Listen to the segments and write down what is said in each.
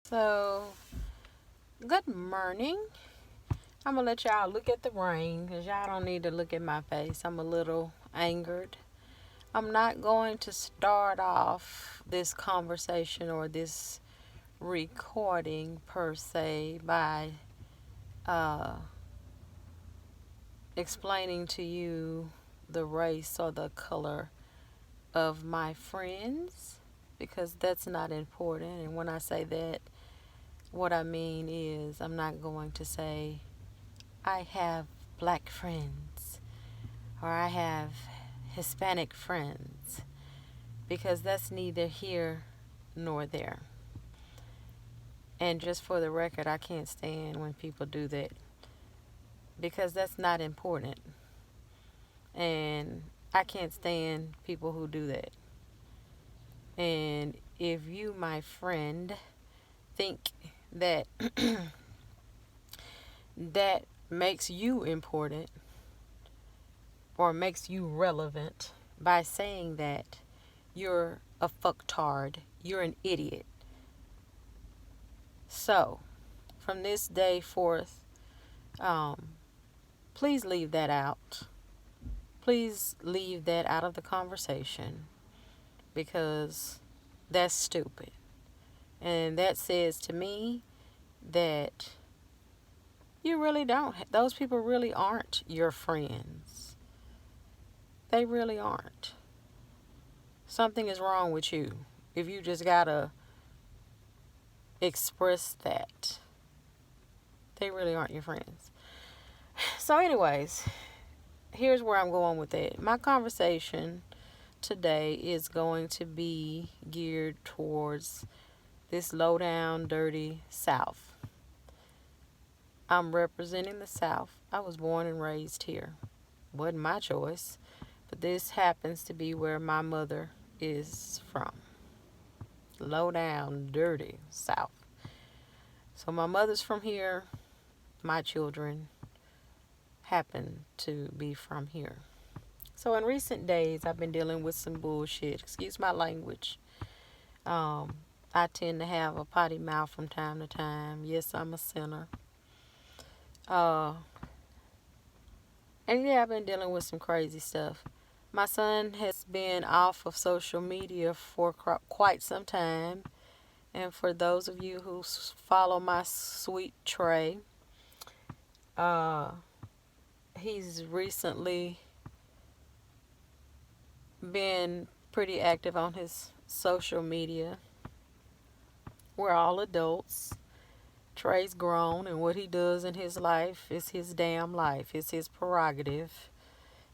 So, good morning. I'm gonna let y'all look at the rain because y'all don't need to look at my face. I'm a little angered. I'm not going to start off this conversation or this recording per se by uh, explaining to you the race or the color of my friends because that's not important. And when I say that, what I mean is I'm not going to say I have black friends or I have Hispanic friends because that's neither here nor there. And just for the record, I can't stand when people do that because that's not important. And I can't stand people who do that. And if you, my friend, think that that makes you important or makes you relevant by saying that, you're a fucktard. You're an idiot. So, from this day forth, um, please leave that out. Please leave that out of the conversation because that's stupid. And that says to me that you really don't, those people really aren't your friends. They really aren't. Something is wrong with you if you just gotta express that. They really aren't your friends. So, anyways, here's where I'm going with it. My conversation today is going to be geared towards this low down, dirty South. I'm representing the South. I was born and raised here. Wasn't my choice, but this happens to be where my mother is from. Low down, dirty South. So my mother's from here. My children happen to be from here. So in recent days, I've been dealing with some bullshit. Excuse my language. Um, I tend to have a potty mouth from time to time. Yes, I'm a sinner. Uh, and yeah, I've been dealing with some crazy stuff. My son has been off of social media for quite some time. And for those of you who follow my sweet Trey, uh, he's recently been pretty active on his social media. We're all adults. Trey's grown, and what he does in his life is his damn life. It's his prerogative.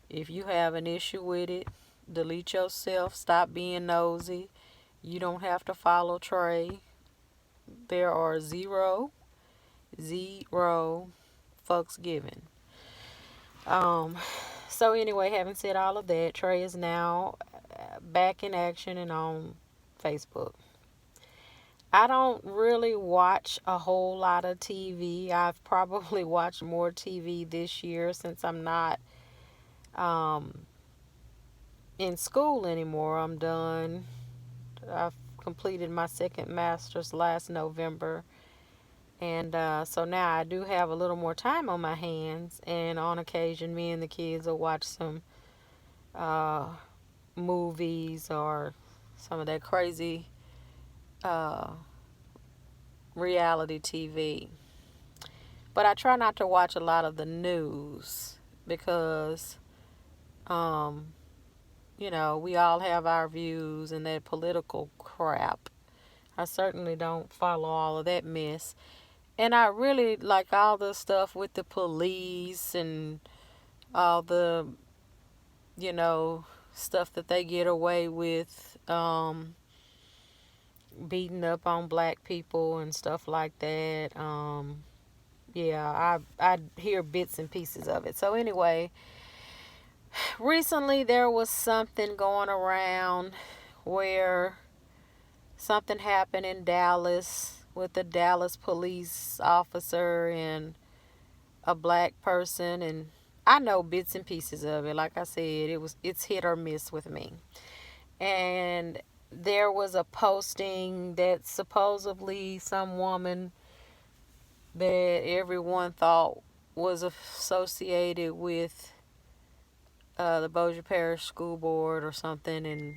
If you have an issue with it, delete yourself. Stop being nosy. You don't have to follow Trey. There are zero fucks given. Um, so anyway, having said all of that, Trey is now back in action and on Facebook. I don't really watch a whole lot of TV. I've probably watched more TV this year since I'm not um, in school anymore. I'm done. I've completed my second master's last November. And so now I do have a little more time on my hands. And on occasion, me and the kids will watch some uh, movies or some of that crazy uh, reality TV. But I try not to watch a lot of the news because, um, we all have our views and that political crap. I certainly don't follow all of that mess. And I really like all the stuff with the police and all the, you know, stuff that they get away with, beating up on black people and stuff like that. Yeah, I hear bits and pieces of it. So anyway, recently there was something going around where something happened in Dallas with the Dallas police officer and a black person, and I know bits and pieces of it. Like I said, it's hit or miss with me. And there was a posting that supposedly some woman that everyone thought was associated with the Bossier Parish School Board or something. And,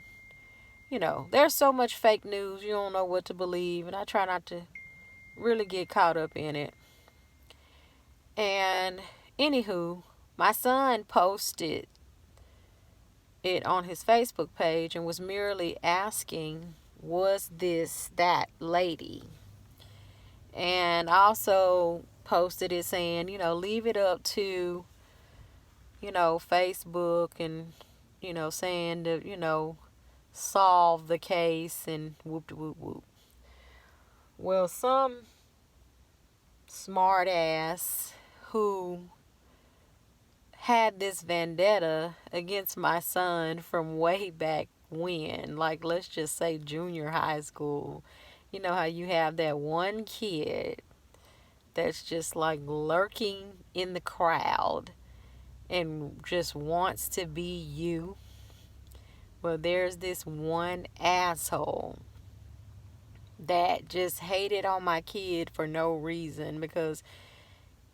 there's so much fake news, you don't know what to believe. And I try not to really get caught up in it. And, anywho, my son posted it on his Facebook page and was merely asking, was this that lady? And also posted it saying, leave it up to, Facebook and, saying to, solve the case and whoop whoop whoop. Well, some smart ass who had this vendetta against my son from way back when, like let's just say junior high school. You know how you have that one kid that's just like lurking in the crowd and just wants to be you. Well, there's this one asshole that just hated on my kid for no reason, because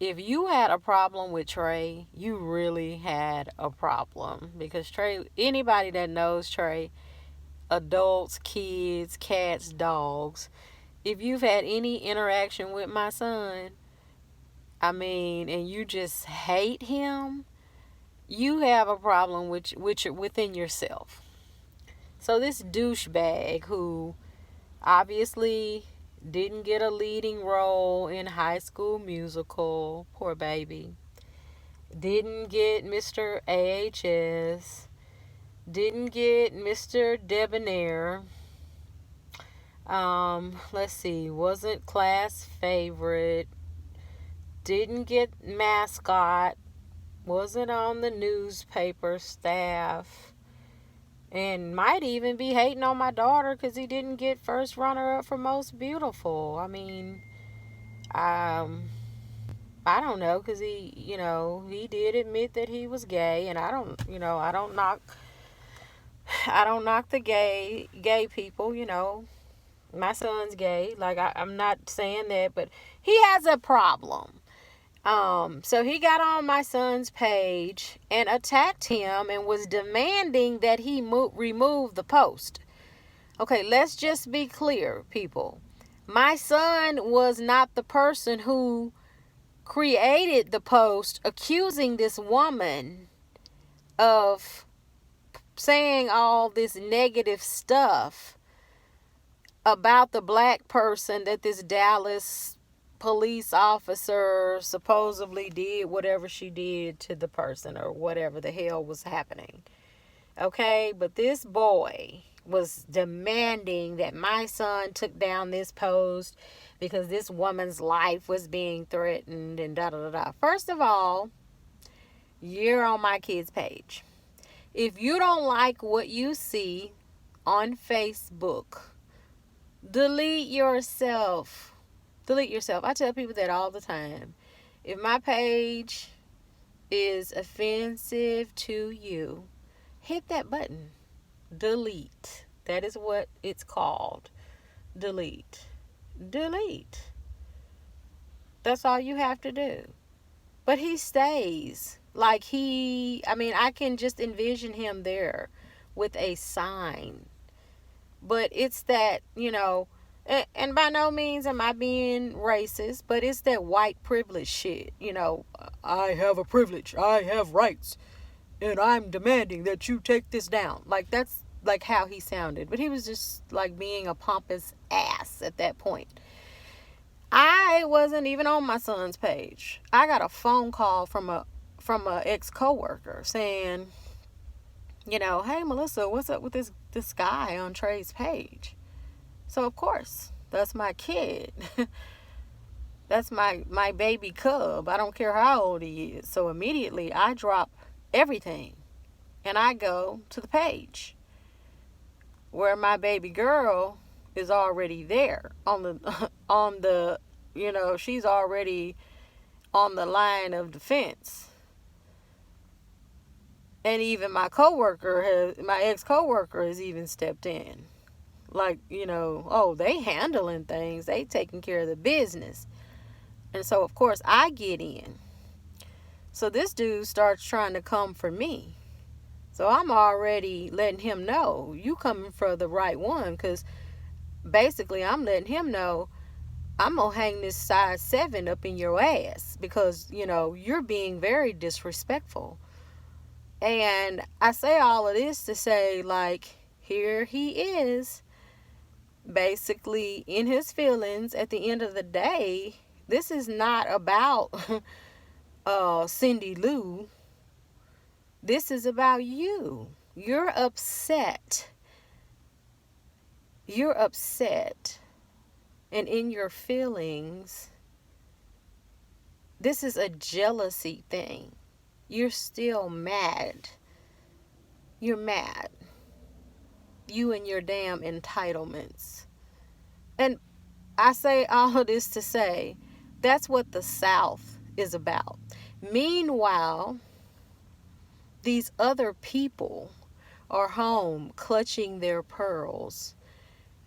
if you had a problem with Trey, you really had a problem. Because Trey, anybody that knows Trey, adults, kids, cats, dogs, if you've had any interaction with my son, and you just hate him, you have a problem within yourself. So this douchebag who obviously didn't get a leading role in High School Musical, poor baby, didn't get Mr. AHS, didn't get Mr. Debonair, let's see, wasn't class favorite, didn't get mascot, wasn't on the newspaper staff, and might even be hating on my daughter because he didn't get first runner-up for most beautiful. I don't know, because he did admit that he was gay, and I don't knock the gay people. My son's gay. Like, I'm not saying that, but he has a problem. So he got on my son's page and attacked him and was demanding that he remove the post. Okay, let's just be clear, people. My son was not the person who created the post accusing this woman of saying all this negative stuff about the black person that this Dallas police officer supposedly did whatever she did to the person or whatever the hell was happening. Okay, but this boy was demanding that my son took down this post because this woman's life was being threatened and da da da da. First of all, you're on my kid's page. If you don't like what you see on Facebook, delete yourself. Delete yourself. I tell people that all the time. If my page is offensive to you, hit that button. Delete. That is what it's called. Delete. Delete. That's all you have to do. But he stays. Like I can just envision him there with a sign. But it's that, and by no means am I being racist, but it's that white privilege shit. I have a privilege, I have rights, and I'm demanding that you take this down. Like, that's like how he sounded. But he was just like being a pompous ass at that point. I wasn't even on my son's page. I got a phone call from a ex-coworker saying, hey, Melissa, what's up with this guy on Trey's page? So, of course, that's my kid. That's my baby cub. I don't care how old he is. So, immediately, I drop everything. And I go to the page where my baby girl is already there. She's already on the line of defense. And even my ex-coworker has even stepped in. Like, oh, they handling things. They taking care of the business. And so, of course, I get in. So this dude starts trying to come for me. So I'm already letting him know, you coming for the right one. Because basically, I'm letting him know, I'm going to hang this size 7 up in your ass. Because, you're being very disrespectful. And I say all of this to say, like, here he is, basically in his feelings. At the end of the day, this is not about Cindy Lou. This is about you. You're upset. You're upset. And in your feelings, this is a jealousy thing. You're still mad. You're mad. You and your damn entitlements. And I say all of this to say, that's what the South is about. Meanwhile, these other people are home clutching their pearls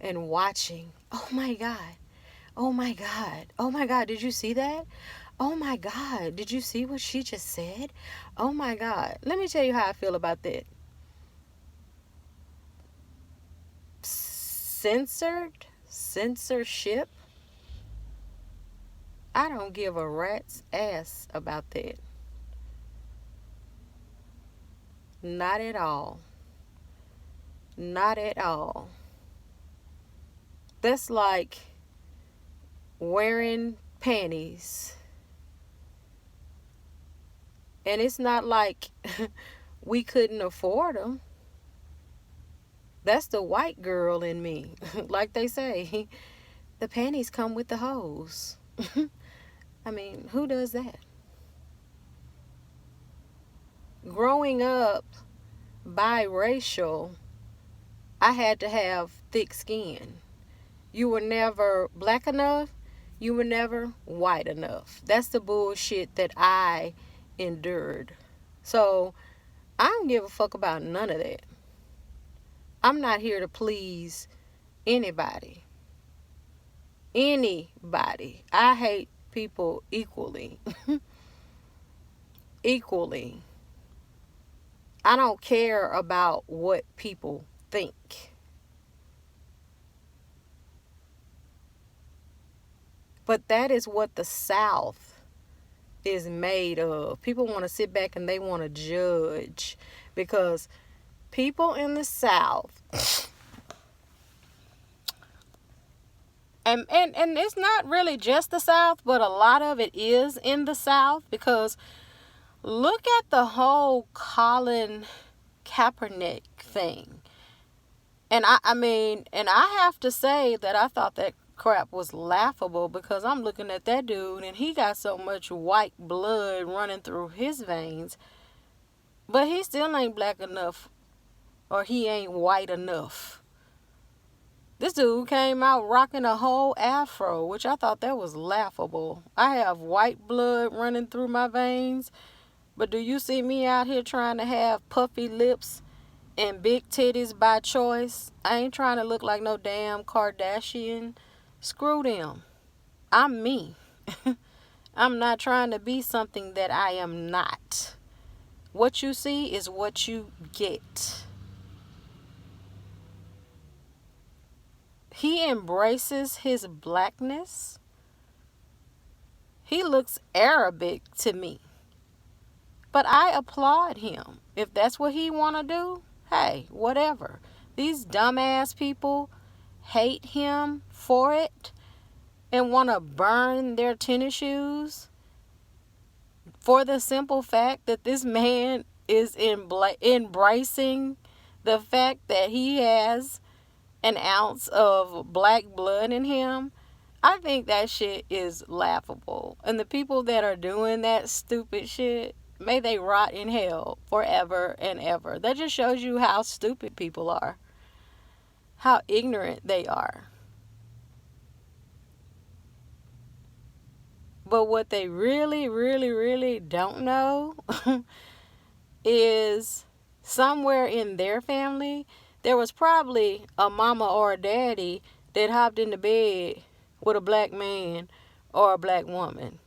and watching. Oh my God. Oh my God. Oh my God. Did you see that? Oh my God. Did you see what she just said? Oh my God. Let me tell you how I feel about that. Censorship. I don't give a rat's ass about that. Not at all. Not at all. That's like wearing panties. And it's not like we couldn't afford them. That's the white girl in me. Like they say, the panties come with the hose. I mean, who does that? Growing up biracial, I had to have thick skin. You were never black enough. You were never white enough. That's the bullshit that I endured. So I don't give a fuck about none of that. I'm not here to please anybody. Anybody. I hate people equally. Equally. I don't care about what people think. But that is what the South is made of. People want to sit back and they want to judge. Because people in the South, and it's not really just the South, but a lot of it is in the South. Because look at the whole Colin Kaepernick thing. And I have to say that I thought that crap was laughable, because I'm looking at that dude and he got so much white blood running through his veins, but he still ain't black enough, or he ain't white enough. This dude came out rocking a whole afro, which I thought that was laughable. I have white blood running through my veins, but do you see me out here trying to have puffy lips and big titties by choice? I ain't trying to look like no damn Kardashian. Screw them. I'm me. I'm not trying to be something that I am not. What you see is what you get. He embraces his blackness. He looks Arabic to me. But I applaud him. If that's what he want to do, hey, whatever. These dumbass people hate him for it and want to burn their tennis shoes for the simple fact that this man is embracing the fact that he has an ounce of black blood in him. I think that shit is laughable. And the people that are doing that stupid shit, may they rot in hell forever and ever. That just shows you how stupid people are. How ignorant they are. But what they really, really, really don't know is somewhere in their family, there was probably a mama or a daddy that hopped into bed with a black man or a black woman.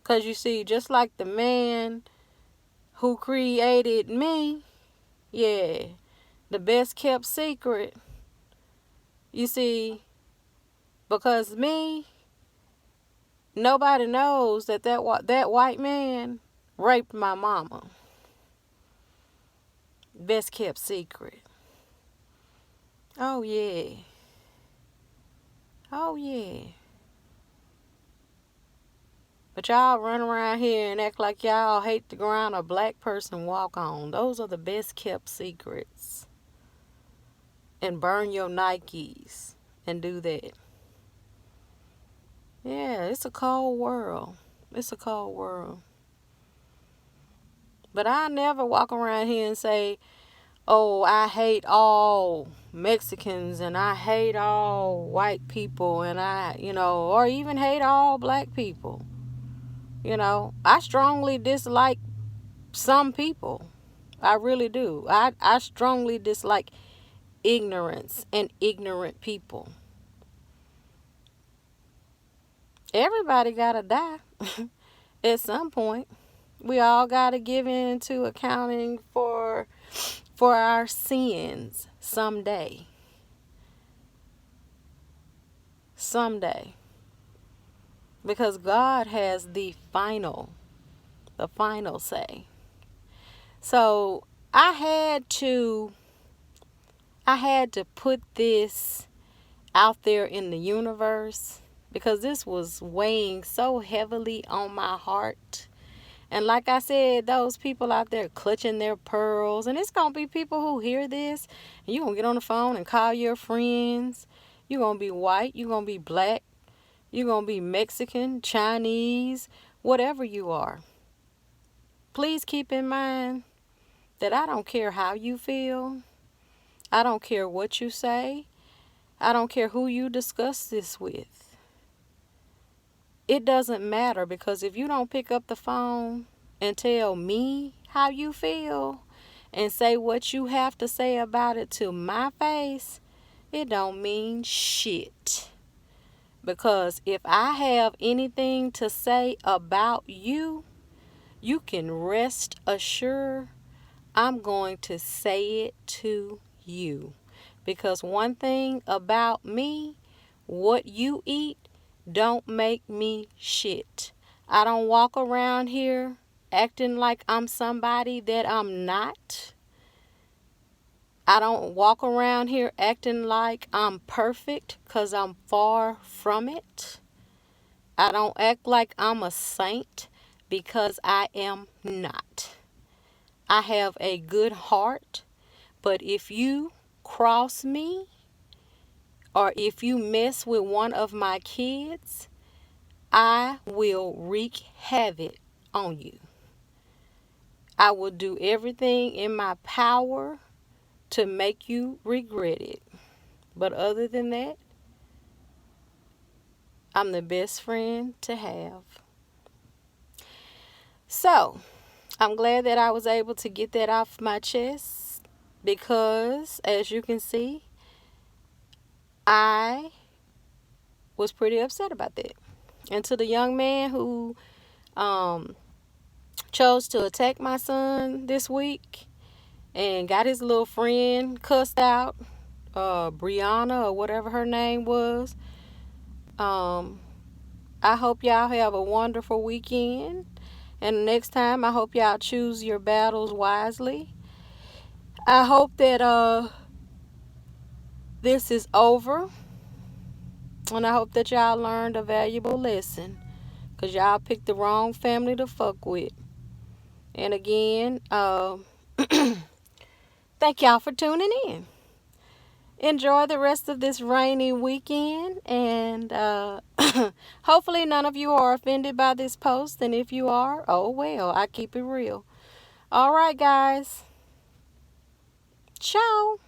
Because you see, just like the man who created me, yeah, the best kept secret, you see, because me, nobody knows that white man raped my mama. Best kept secret. Oh, yeah. Oh, yeah. But y'all run around here and act like y'all hate the ground a black person walk on. Those are the best kept secrets. And burn your Nikes and do that. Yeah, it's a cold world. It's a cold world. But I never walk around here and say, oh, I hate all Mexicans and I hate all white people and or even hate all black people. I strongly dislike some people. I really do. I strongly dislike ignorance and ignorant people. Everybody gotta die at some point. We all gotta give in to accounting for our sins someday. Someday. Because God has the final say. So I had to put this out there in the universe because this was weighing so heavily on my heart. And like I said, those people out there clutching their pearls, and it's going to be people who hear this, and you're going to get on the phone and call your friends. You're going to be white, you're going to be black, you're going to be Mexican, Chinese, whatever you are. Please keep in mind that I don't care how you feel. I don't care what you say. I don't care who you discuss this with. It doesn't matter, because if you don't pick up the phone and tell me how you feel and say what you have to say about it to my face, it don't mean shit. Because if I have anything to say about you, you can rest assured I'm going to say it to you. Because one thing about me, what you eat don't make me shit. I don't walk around here acting like I'm somebody that I'm not. I don't walk around here acting like I'm perfect, because I'm far from it. I don't act like I'm a saint, because I am not. I have a good heart, but if you cross me, or if you mess with one of my kids, I will wreak havoc on you. I will do everything in my power to make you regret it. But other than that, I'm the best friend to have. So, I'm glad that I was able to get that off my chest, because, as you can see, I was pretty upset about that. And to the young man who chose to attack my son this week and got his little friend cussed out, Brianna or whatever her name was, I hope y'all have a wonderful weekend. And next time, I hope y'all choose your battles wisely. I hope that this is over. And I hope that y'all learned a valuable lesson, because y'all picked the wrong family to fuck with. And again, thank y'all for tuning in. Enjoy the rest of this rainy weekend. And hopefully none of you are offended by this post. And if you are, oh well, I keep it real. All right, guys. Ciao.